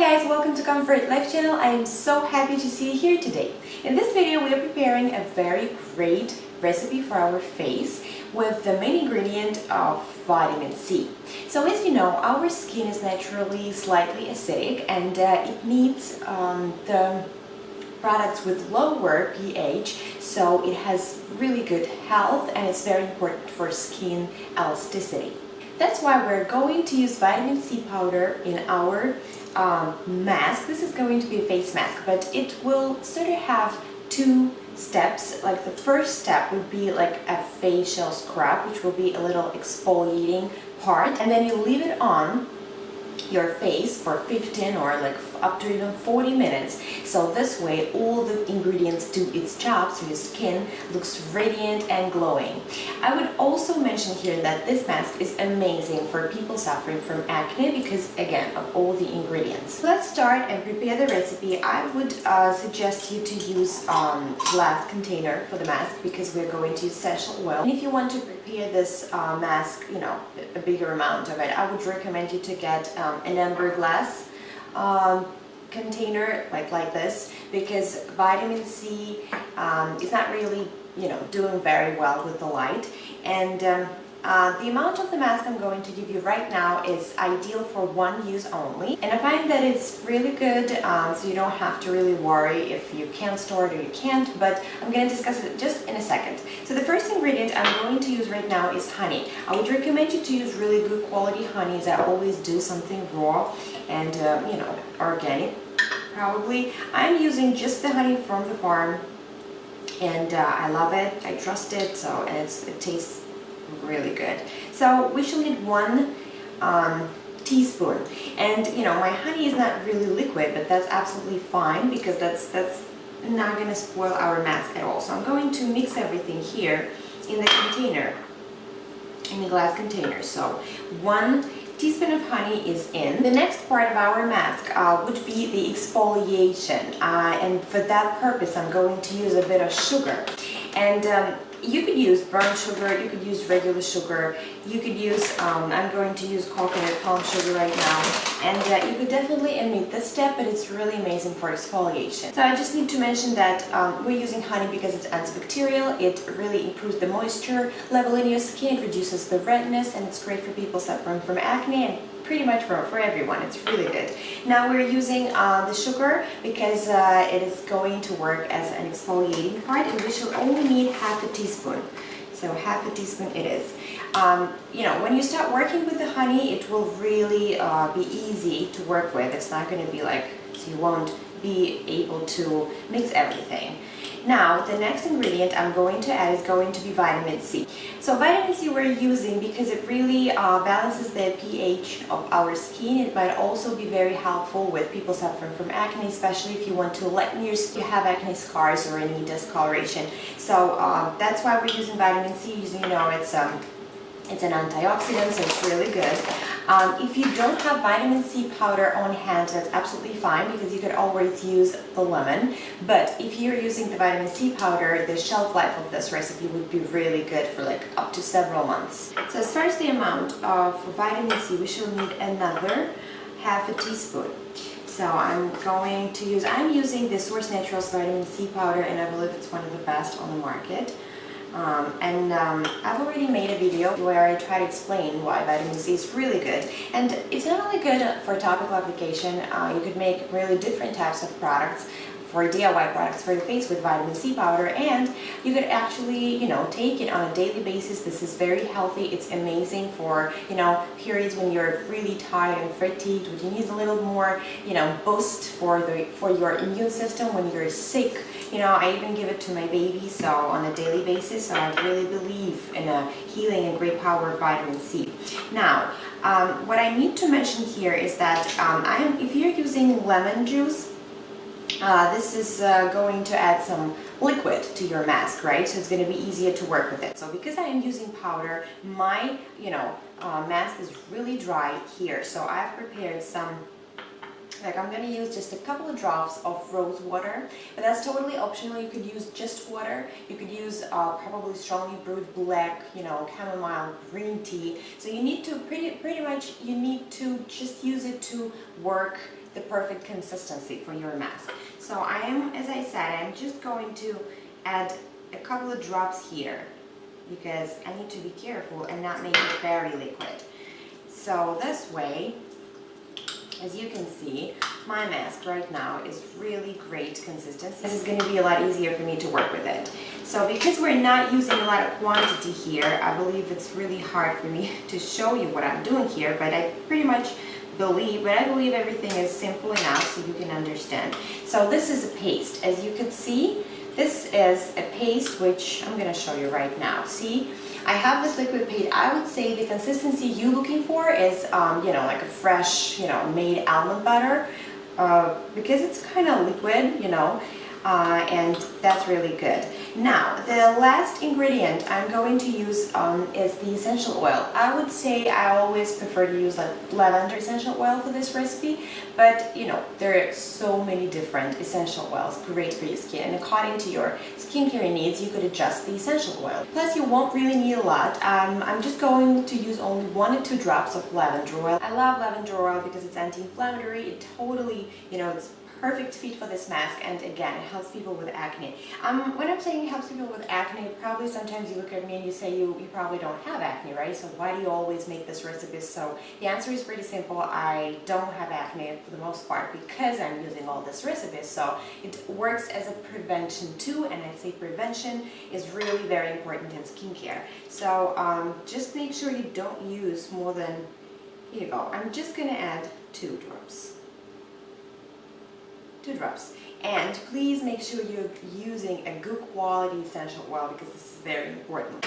guys, welcome to Comfort Life channel. I am so happy to see you here today. In this video we are preparing a very great recipe for our face with the main ingredient of vitamin C. So as you know, our skin is naturally slightly acidic and it needs the products with lower pH, so it has really good health and it's very important for skin elasticity. That's why we're going to use vitamin C powder in our mask. This is going to be a face mask, but it will sort of have two steps. Like the first step would be like a facial scrub, which will be a little exfoliating part, and then you leave it on your face for 15 or like up to even 40 minutes. So this way all the ingredients do its job, so your skin looks radiant and glowing. I would also mention here that this mask is amazing for people suffering from acne because again of all the ingredients. Let's start and prepare the recipe. I would suggest you to use glass container for the mask because we're going to use essential oil. And if you want to prepare this mask, you know, a bigger amount of it, I would recommend you to get an amber glass container like this, because vitamin C is not really, you know, doing very well with the light, and the amount of the mask I'm going to give you right now is ideal for one use only, and I find that it's really good, so you don't have to really worry if you can't store it or you can't, but I'm going to discuss it just in a second. So the first ingredient I'm going to use right now is honey. I would recommend you to use really good quality honey, as I always do, something raw and you know, organic probably. I'm using just the honey from the farm and I love it, I trust it, so, and it tastes really good. So we should need 1 teaspoon, and you know, my honey is not really liquid, but that's absolutely fine because that's not going to spoil our mask at all. So I'm going to mix everything here in the container, in the glass container. So 1 teaspoon of honey is in. The next part of our mask would be the exfoliation, and for that purpose I'm going to use a bit of sugar, and you could use brown sugar, you could use regular sugar, you could use, I'm going to use coconut palm sugar right now, and you could definitely omit this step, but it's really amazing for exfoliation. So I just need to mention that we're using honey because it's antibacterial, it really improves the moisture level in your skin, reduces the redness, and it's great for people suffering from acne, and pretty much for everyone. It's really good. Now we're using the sugar because it is going to work as an exfoliating part, and we should only need half a teaspoon. So half a teaspoon it is. You know, when you start working with the honey, it will really be easy to work with. It's not going to be like, so you won't be able to mix everything. Now the next ingredient I'm going to add is going to be vitamin C. So vitamin C we're using because it really balances the pH of our skin. It might also be very helpful with people suffering from acne, especially if you want to lighten your skin, you have acne scars or any discoloration. So that's why we're using vitamin C. You know, it's an antioxidant, so it's really good. If you don't have vitamin C powder on hand, that's absolutely fine because you could always use the lemon. But if you're using the vitamin C powder, the shelf life of this recipe would be really good for like up to several months. So as far as the amount of vitamin C, we should need another half a teaspoon. So I'm using the Source Naturals vitamin C powder, and I believe it's one of the best on the market. I've already made a video where I try to explain why vitamin C is really good, and it's not only good for topical application. You could make really different types of products for DIY products for your face with vitamin C powder, and you could actually, you know, take it on a daily basis. This is very healthy. It's amazing for, you know, periods when you're really tired and fatigued, when you need a little more, you know, boost for your immune system when you're sick. You know, I even give it to my baby, so on a daily basis. So I really believe in a healing and great power of vitamin C. Now, what I need to mention here is that if you're using lemon juice, this is going to add some liquid to your mask, right? So it's going to be easier to work with it. So because I am using powder, my, you know, mask is really dry here. So I've prepared some, like I'm going to use just a couple of drops of rose water, but that's totally optional. You could use just water. You could use probably strongly brewed black, you know, chamomile, green tea. So you need to pretty much, you need to just use it to work the perfect consistency for your mask. So I am, as I said, I'm just going to add a couple of drops here because I need to be careful and not make it very liquid. So this way, as you can see, my mask right now is really great consistency. This is going to be a lot easier for me to work with it. So because we're not using a lot of quantity here, I believe it's really hard for me to show you what I'm doing here, but I pretty much believe everything is simple enough so you can understand. So this is a paste. As you can see, this is a paste which I'm going to show you right now. See? I have this liquid paste. I would say the consistency you're looking for is, you know, like a fresh, you know, made almond butter, because it's kind of liquid, you know, and that's really good. Now, the last ingredient I'm going to use is the essential oil. I would say I always prefer to use like lavender essential oil for this recipe, but you know, there are so many different essential oils great for your skin, and according to your skincare needs, you could adjust the essential oil. Plus, you won't really need a lot. I'm just going to use only 1 or 2 drops of lavender oil. I love lavender oil because it's anti-inflammatory. It totally, you know, it's perfect fit for this mask, and again, it helps people with acne. When I'm saying it helps people with acne, probably sometimes you look at me and you say you probably don't have acne, right? So why do you always make this recipe? So the answer is pretty simple. I don't have acne for the most part because I'm using all these recipes. So it works as a prevention too, and I'd say prevention is really very important in skincare. So just make sure you don't use more than, here you go, I'm just gonna add 2 drops. 2 drops. And please make sure you're using a good quality essential oil because this is very important.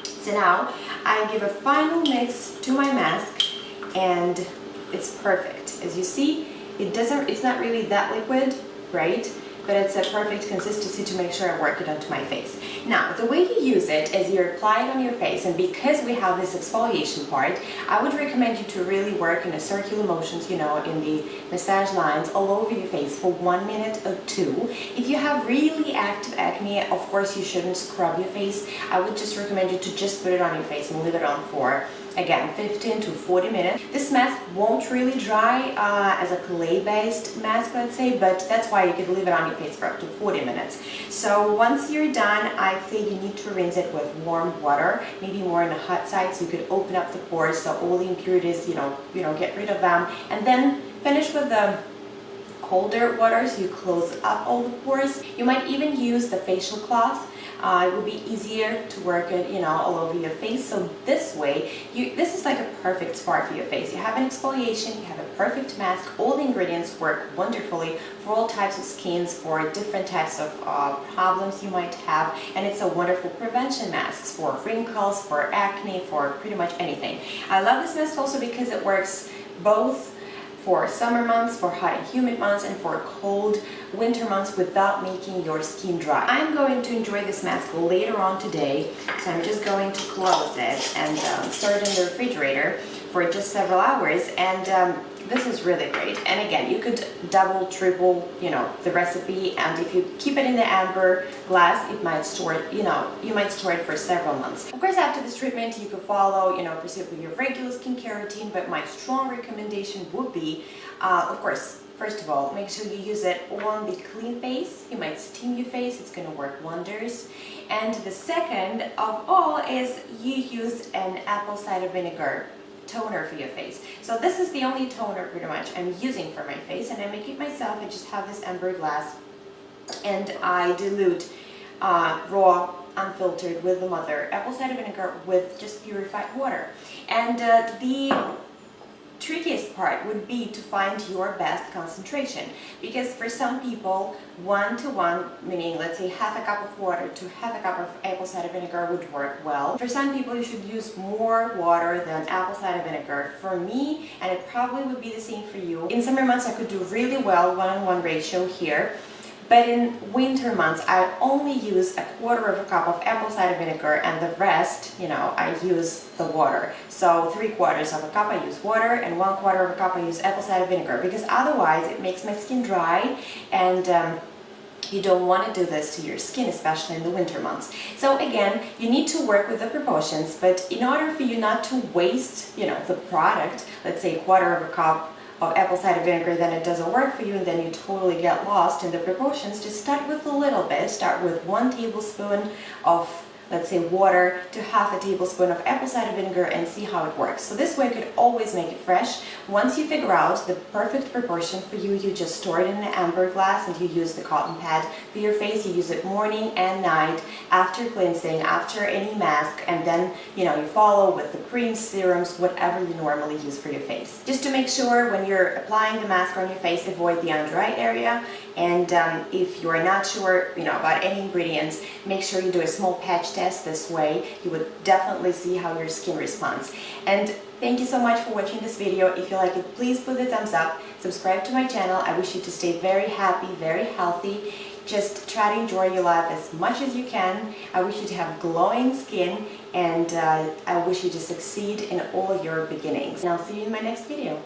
So now I give a final mix to my mask and it's perfect. As you see, it's not really that liquid, right? But it's a perfect consistency to make sure I work it onto my face. Now, the way you use it is you apply it on your face, and because we have this exfoliation part, I would recommend you to really work in a circular motions, you know, in the massage lines all over your face for 1 minute or 2. If you have really active acne, of course you shouldn't scrub your face. I would just recommend you to just put it on your face and leave it on for, again, 15 to 40 minutes. This mask won't really dry as a clay-based mask, let's say, but that's why you could leave it on your face for up to 40 minutes. So once you're done, I'd say you need to rinse it with warm water, maybe more on the hot side, so you could open up the pores, so all the impurities, you know, get rid of them, and then finish with the colder water, so you close up all the pores. You might even use the facial cloth. It will be easier to work it, you know, all over your face. So this way, this is like a perfect spot for your face. You have an exfoliation, you have a perfect mask. All the ingredients work wonderfully for all types of skins, for different types of problems you might have, and it's a wonderful prevention mask for wrinkles, for acne, for pretty much anything. I love this mask also because it works both for summer months, for hot and humid months, and for cold winter months without making your skin dry. I'm going to enjoy this mask later on today, so I'm just going to close it and store it in the refrigerator for just several hours, and this is really great. And again, you could double, triple, you know, the recipe, and if you keep it in the amber glass, it might store it, you know, you might store it for several months. Of course, after this treatment, you could follow, you know, proceed with your regular skincare routine, but my strong recommendation would be, of course, first of all, make sure you use it on the clean face. You might steam your face, it's gonna work wonders. And the second of all is you use an apple cider vinegar toner for your face. So this is the only toner pretty much I'm using for my face, and I make it myself. I just have this amber glass and I dilute raw unfiltered with the mother apple cider vinegar with just purified water. And the trickiest part would be to find your best concentration, because for some people 1 to 1, meaning let's say half a cup of water to half a cup of apple cider vinegar would work well. For some people you should use more water than apple cider vinegar. For me, and it probably would be the same for you, in summer months I could do really well 1-on-1 ratio here. But in winter months, I only use 1/4 cup of apple cider vinegar, and the rest, you know, I use the water. So 3/4 cup I use water, and 1/4 cup I use apple cider vinegar, because otherwise it makes my skin dry, and you don't want to do this to your skin, especially in the winter months. So again, you need to work with the proportions, but in order for you not to waste, you know, the product, let's say 1/4 cup of apple cider vinegar, then it doesn't work for you and then you totally get lost in the proportions, just start with a little bit. Start with 1 tablespoon of, let's say, water to half a tablespoon of apple cider vinegar and see how it works. So this way you could always make it fresh. Once you figure out the perfect proportion for you, you just store it in an amber glass and you use the cotton pad for your face. You use it morning and night, after cleansing, after any mask, and then you follow with the creams, serums, whatever you normally use for your face. Just to make sure when you're applying the mask on your face, avoid the under eye area. And if you're not sure about any ingredients, make sure you do a small patch test. This way you would definitely see how your skin responds. And thank you so much for watching this video. If you like it, please put the thumbs up, subscribe to my channel. I wish you to stay very happy, very healthy. Just try to enjoy your life as much as you can. I wish you to have glowing skin, and I wish you to succeed in all your beginnings. And I'll see you in my next video.